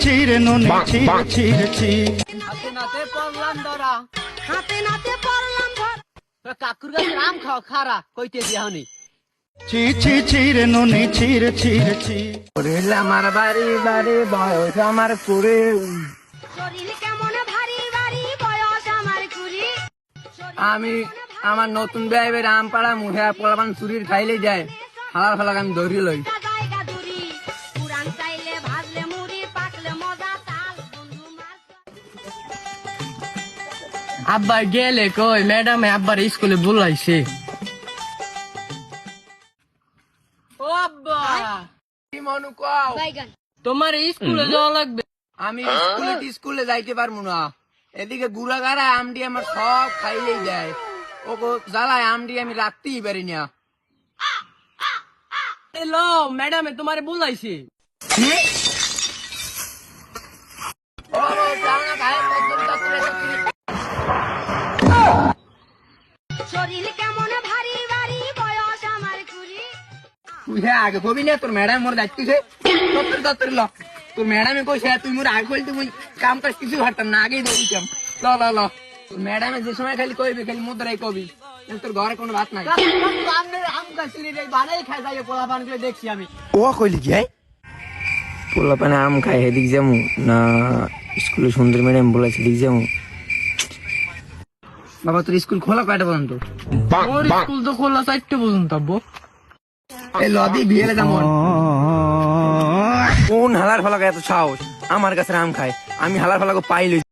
ছিড়ে নুনি ছিড়ে হাতে নাতে পড়লাম ধরা হাতে নাতে পড়লাম ধর কাকুর কাছে আম খাও খারা কইতে দিয়ানি ছিড়ে নুনি ছিড়ে আমার বাড়ি বাড়ি বয়স আমার কুড়ি শরীর কেমন ভারী ভারী বয়স আমার কুড়ি আমি আমার নতুন বেয়ের আম পাড়া মুখে পোলাপান চুরির খাইলে যায় হালার ফালাক আমি ধরি লই জায়গা দূরি পুরান চাইলে ভাজলে মুড়ি পাকলে মজা তাল বন্ধু মার আব্বা গেলে কই ম্যাডাম আব্বার স্কুলে বুলাইছে। ও আব্বা কি মনু কও বাইগান তোমার স্কুলে যাওয়া লাগবে। আমি স্কুলে যাইতে পারবো না, এদিকে গুড়া গাড়া আমডি আমার সব খাইলেই যায়, ও জ্বালায় আমডি আমি রাখতেই পারি না। এলো ম্যাডামে তোমারে বুলাইছে। শরীর কেমন ভারী ভারী বয়স আমার কুড়ি তুই হ্যাঁ আগে কবি না তোর ম্যাডাম মোর যাইতেছে দত্তর ল তোর ম্যাডামে কইছে তুই মোর আগে বলতে মুই কাম কাজ কিছু হারতাম না, আগেই ধরি কাম ল ল ল তোর ম্যাডামে যে সময় খালি কইবে খালি মুদ্রাই কবি, তোর ঘরে কোনো ভাত নাই। আম গাছলি রে বানাই খাই যাই পোলাপান গুলো দেখছি আমি। ও কইলি কি পোলাপানে আম খাই এদিক যাবো না স্কুলে সুন্দর ম্যাডাম বলেছে দিক যাবো। বাবা তোর স্কুল খোলা কয়টা পর্যন্ত? ওর স্কুল তো খোলা 4টা পর্যন্ত আব্বু। এই লদি বিয়েলে যেমন কোন হালার ফালাকে এত সাহস আমার কাছে আম খায়, আমি হালার ফালাকে পাইলে